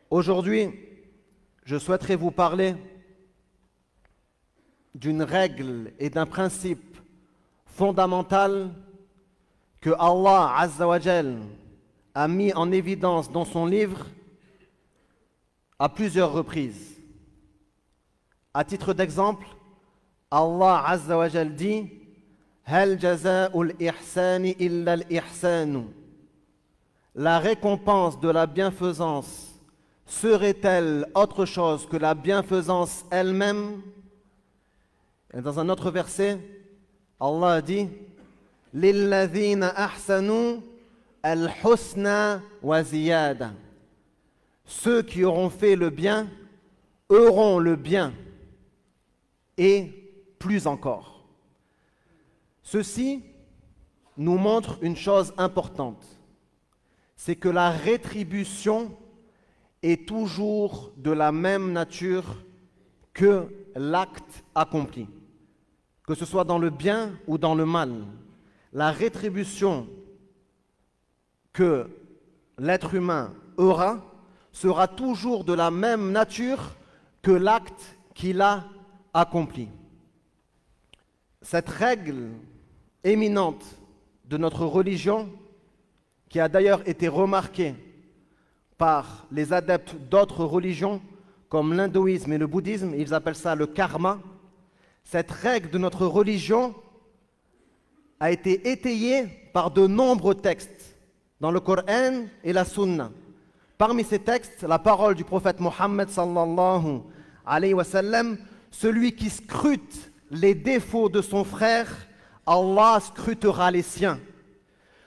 Aujourd'hui, je souhaiterais vous parler d'une règle et d'un principe fondamental que Allah Azza wa Jal a mis en évidence dans son livre à plusieurs reprises. À titre d'exemple, Allah Azza wa Jal dit Hal jaza'ul ihsani illa al-ihsanu. La récompense de la bienfaisance serait-elle autre chose que la bienfaisance elle-même? Et dans un autre verset, Allah dit Lilladhina ahsanu al-husna wa ziyada. Ceux qui auront fait le bien auront le bien et plus encore. Ceci nous montre une chose importante, c'est que la rétribution est toujours de la même nature que l'acte accompli, que ce soit dans le bien ou dans le mal. La rétribution que l'être humain aura sera toujours de la même nature que l'acte qu'il a accompli. Cette règle éminente de notre religion, qui a d'ailleurs été remarquée par les adeptes d'autres religions, comme l'hindouisme et le bouddhisme, ils appellent ça le karma. Cette règle de notre religion a été étayée par de nombreux textes dans le Coran et la Sunna. Parmi ces textes, la parole du prophète Mohammed sallallahu alayhi wa sallam, celui qui scrute les défauts de son frère, Allah scrutera les siens.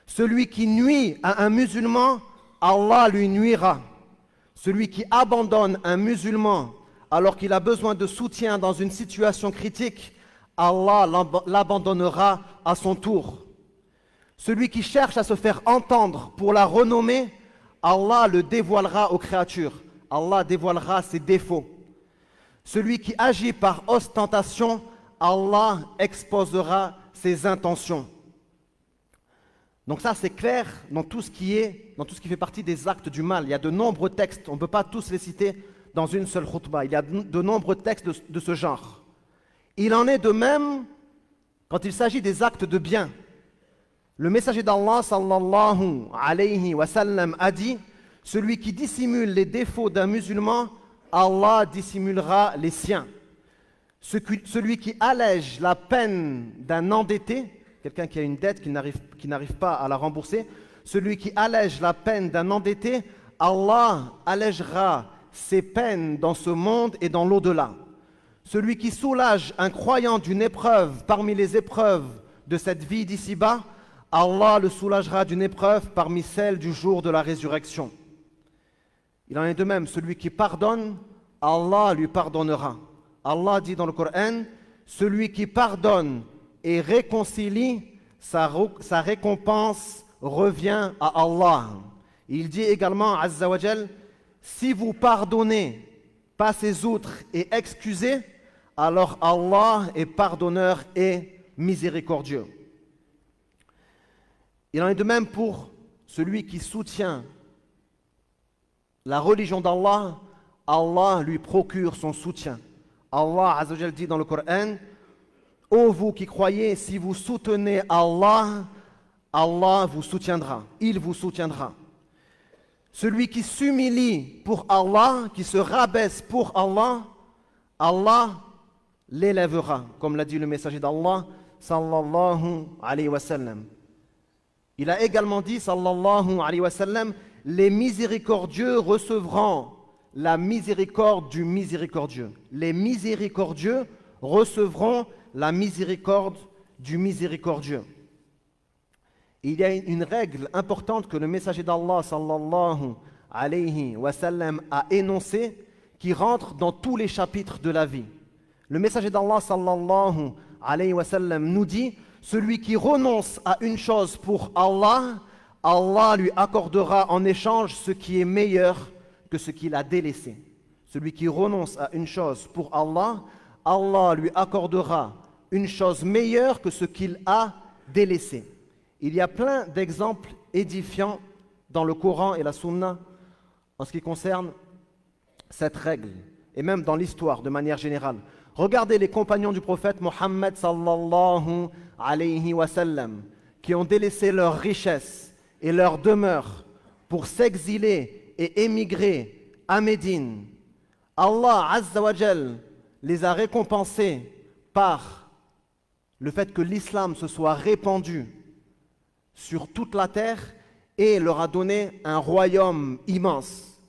Celui qui nuit à un musulman, Allah lui nuira. Celui qui abandonne un musulman alors qu'il a besoin de soutien dans une situation critique, Allah l'abandonnera à son tour. Celui qui cherche à se faire entendre pour la renommée, Allah le dévoilera aux créatures. Allah dévoilera ses défauts. Celui qui agit par ostentation, Allah exposera ses intentions. Donc ça c'est clair dans tout ce qui fait partie des actes du mal. Il y a de nombreux textes, on ne peut pas tous les citer dans une seule khutbah. Il y a de nombreux textes de ce genre. Il en est de même quand il s'agit des actes de bien. Le messager d'Allah sallallahu alayhi wa sallam a dit celui qui dissimule les défauts d'un musulman, Allah dissimulera les siens. Celui qui allège la peine d'un endetté, quelqu'un qui a une dette qui n'arrive pas à la rembourser, celui qui allège la peine d'un endetté, Allah allègera ses peines dans ce monde et dans l'au-delà. Celui qui soulage un croyant d'une épreuve parmi les épreuves de cette vie d'ici-bas, Allah le soulagera d'une épreuve parmi celles du jour de la résurrection. Il en est de même, celui qui pardonne, Allah lui pardonnera. Allah dit dans le Coran, celui qui pardonne et réconcilie, sa récompense revient à Allah. Il dit également, Azza wa Jal, si vous pardonnez, passez outre et excusez, alors Allah est pardonneur et miséricordieux. Il en est de même pour celui qui soutient la religion d'Allah, Allah lui procure son soutien. Allah Azza wa Jal dit dans le Coran, ô vous qui croyez, si vous soutenez Allah, Allah vous soutiendra, il vous soutiendra. Celui qui s'humilie pour Allah, qui se rabaisse pour Allah, Allah l'élèvera, comme l'a dit le messager d'Allah sallallahu alayhi wa sallam. Il a également dit sallallahu alayhi wa sallam, les miséricordieux recevront la miséricorde du miséricordieux. Les miséricordieux recevront la miséricorde du miséricordieux. Il y a une règle importante que le messager d'Allah sallallahu alayhi wa sallam a énoncée qui rentre dans tous les chapitres de la vie. Le messager d'Allah sallallahu alayhi wa sallam nous dit celui qui renonce à une chose pour Allah, Allah lui accordera en échange ce qui est meilleur que ce qu'il a délaissé. Celui qui renonce à une chose pour Allah, Allah lui accordera une chose meilleure que ce qu'il a délaissé. Il y a plein d'exemples édifiants dans le Coran et la Sunna en ce qui concerne cette règle, et même dans l'histoire de manière générale. Regardez les compagnons du prophète Mohammed sallallahu alayhi wa sallam, qui ont délaissé leurs richesses et leurs demeures pour s'exiler et émigrer à Médine. Allah Azza wa Jal les a récompensés par le fait que l'islam se soit répandu sur toute la terre et leur a donné un royaume immense.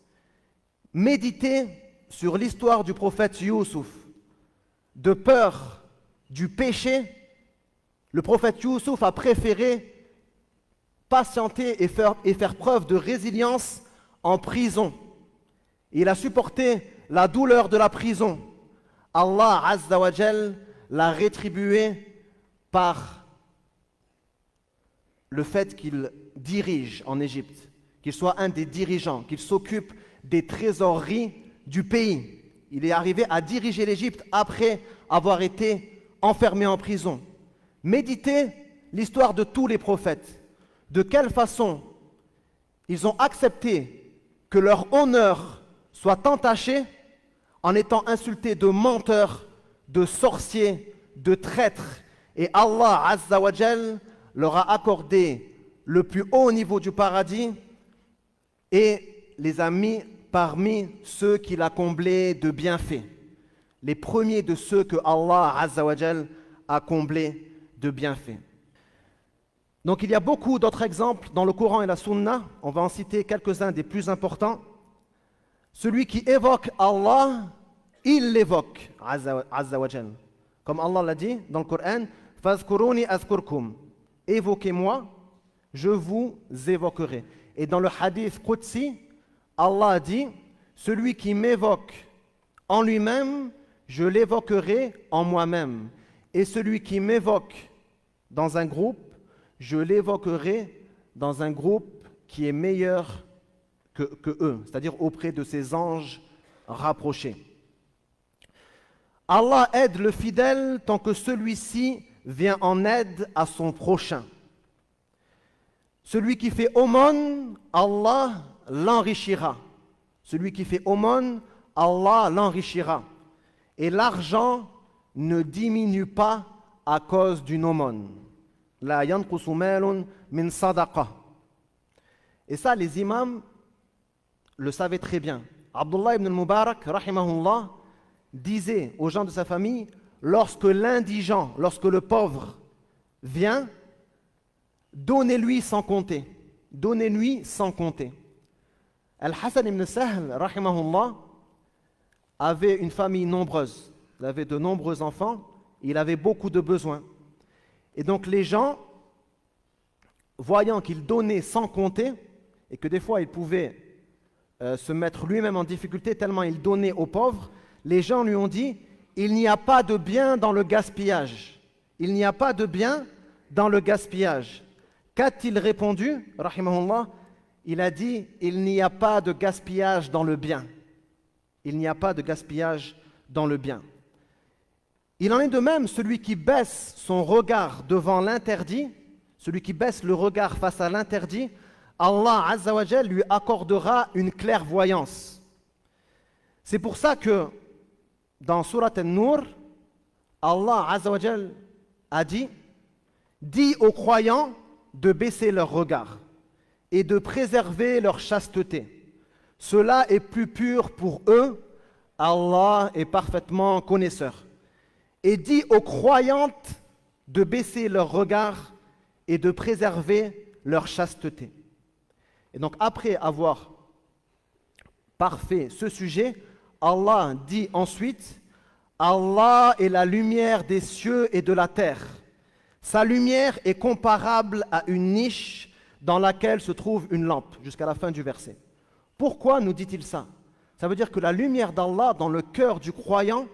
Méditez sur l'histoire du prophète Youssouf. De peur du péché, le prophète Youssouf a préféré patienter et faire preuve de résilience en prison. Il a supporté la douleur de la prison. Allah Azza wa Jal l'a rétribué par le fait qu'il dirige en Égypte, qu'il soit un des dirigeants, qu'il s'occupe des trésoreries du pays. Il est arrivé à diriger l'Égypte après avoir été enfermé en prison. Méditez l'histoire de tous les prophètes. De quelle façon ils ont accepté que leur honneur soit entaché en étant insultés de menteurs, de sorciers, de traîtres. Et Allah Azza wa Jal leur a accordé le plus haut niveau du paradis et les a mis parmi ceux qu'il a comblés de bienfaits. Les premiers de ceux que Allah Azza wa Jal a comblés de bienfaits. Donc il y a beaucoup d'autres exemples dans le Coran et la Sunna. On va en citer quelques-uns des plus importants. Celui qui évoque Allah, il l'évoque, Azza wa Jal. Comme Allah l'a dit dans le Coran, « Fazkuruni azkurkum » évoquez-moi, je vous évoquerai. Et dans le hadith Qudsi, Allah a dit, celui qui m'évoque en lui-même, je l'évoquerai en moi-même. Et celui qui m'évoque dans un groupe, je l'évoquerai dans un groupe qui est meilleur que eux, c'est-à-dire auprès de ses anges rapprochés. Allah aide le fidèle tant que celui-ci vient en aide à son prochain. Celui qui fait aumône, Allah l'enrichira. Celui qui fait aumône, Allah l'enrichira. Et l'argent ne diminue pas à cause d'une aumône. La yanqusu malun min sadaqa. Et ça, les imams le savaient très bien. Abdullah ibn al-Mubarak, rahimahullah, disait aux gens de sa famille, lorsque l'indigent, lorsque le pauvre vient, donnez-lui sans compter. Donnez-lui sans compter. Al-Hassan ibn Sahl, rahimahullah, avait une famille nombreuse. Il avait de nombreux enfants, il avait beaucoup de besoins. Et donc les gens, voyant qu'il donnait sans compter, et que des fois il pouvait se mettre lui-même en difficulté tellement il donnait aux pauvres, les gens lui ont dit, il n'y a pas de bien dans le gaspillage. Il n'y a pas de bien dans le gaspillage. Qu'a-t-il répondu, rahimahullah? Il a dit, il n'y a pas de gaspillage dans le bien. Il n'y a pas de gaspillage dans le bien. Il en est de même, celui qui baisse son regard devant l'interdit, celui qui baisse le regard face à l'interdit, Allah Azza wa Jal lui accordera une clairvoyance. C'est pour ça que dans Surat An-Nur, Allah Azza wa Jal a dit, dis aux croyants de baisser leur regard et de préserver leur chasteté. Cela est plus pur pour eux, Allah est parfaitement connaisseur. Et dit aux croyantes de baisser leur regard et de préserver leur chasteté. Et donc après avoir parfait ce sujet, Allah dit ensuite, Allah est la lumière des cieux et de la terre. Sa lumière est comparable à une niche dans laquelle se trouve une lampe, jusqu'à la fin du verset. Pourquoi nous dit-il ça? Ça veut dire que la lumière d'Allah dans le cœur du croyant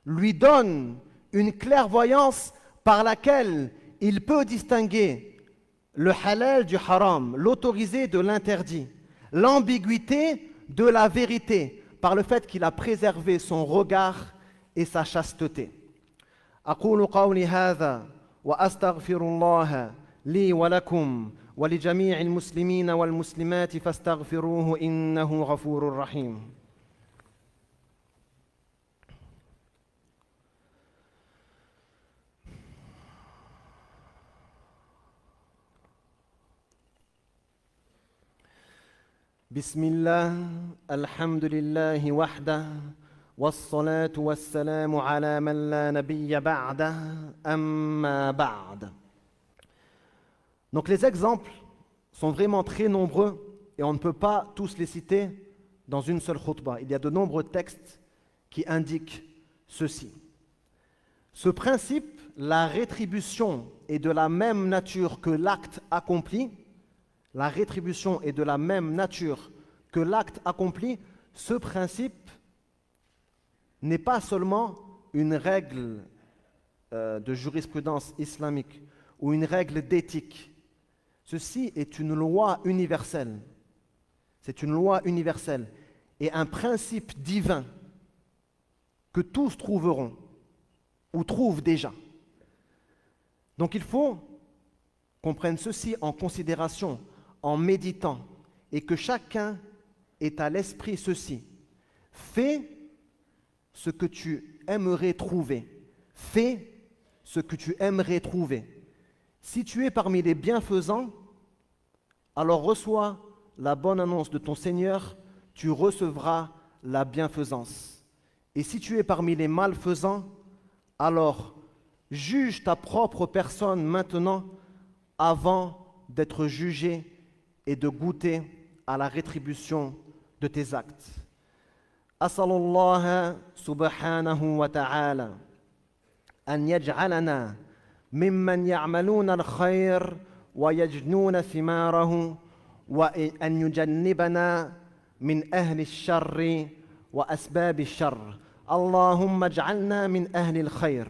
lui donne une clairvoyance par laquelle il peut distinguer le halal du haram, l'autorisé de l'interdit, l'ambiguïté de la vérité, par le fait qu'il a préservé son regard et sa chasteté. أقول قولي هذا وأستغفر الله لي ولكم ولجميع المسلمين والمسلمات فاستغفروه إنه غفور رحيم. بسم الله الحمد لله وحده والصلاة والسلام على من لا نبي بعده أما بعد. Donc les exemples sont vraiment très nombreux et on ne peut pas tous les citer dans une seule khutbah. Il y a de nombreux textes qui indiquent ceci. Ce principe, la rétribution est de la même nature que l'acte accompli. La rétribution est de la même nature que l'acte accompli. Ce principe n'est pas seulement une règle de jurisprudence islamique ou une règle d'éthique. Ceci est une loi universelle. C'est une loi universelle et un principe divin que tous trouveront ou trouvent déjà. Donc il faut qu'on prenne ceci en considération en méditant et que chacun ait à l'esprit ceci. Fais ce que tu aimerais trouver. Fais ce que tu aimerais trouver. Si tu es parmi les bienfaisants, alors reçois la bonne annonce de ton Seigneur, tu recevras la bienfaisance. Et si tu es parmi les malfaisants, alors juge ta propre personne maintenant avant d'être jugé et de goûter à la rétribution de tes actes. As'alullah subhanahu wa ta'ala an yaj'alana mimman ya'maluna al-khayr wa yajnuna thimarahu wa an yujannibana min ahli al-sharri wa asbab al-sharr. Allahumma ij'alna min ahli al-khayr.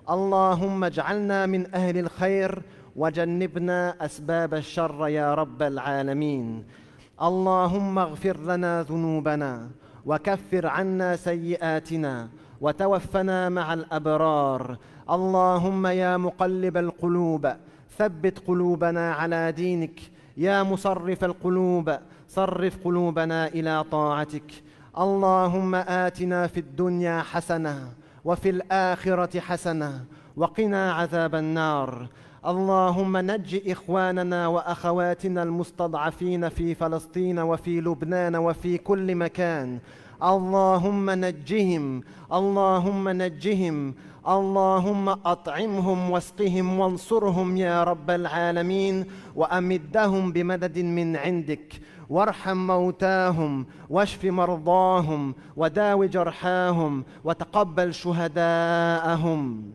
Allahumma ij'alna min ahli al-khayr وجنبنا أسباب الشر يا رب العالمين. اللهم اغفر لنا ذنوبنا وكفر عنا سيئاتنا وتوفنا مع الأبرار. اللهم يا مقلب القلوب ثبت قلوبنا على دينك. يا مصرف القلوب صرف قلوبنا إلى طاعتك. اللهم آتنا في الدنيا حسنة وفي الآخرة حسنة وقنا عذاب النار. اللهم نج إخواننا وأخواتنا المستضعفين في فلسطين وفي لبنان وفي كل مكان. اللهم نجهم. اللهم نجهم. اللهم أطعمهم واسقهم وانصرهم يا رب العالمين وأمدهم بمدد من عندك. وارحم موتاهم واشف مرضاهم وداو جرحاهم وتقبل شهداءهم.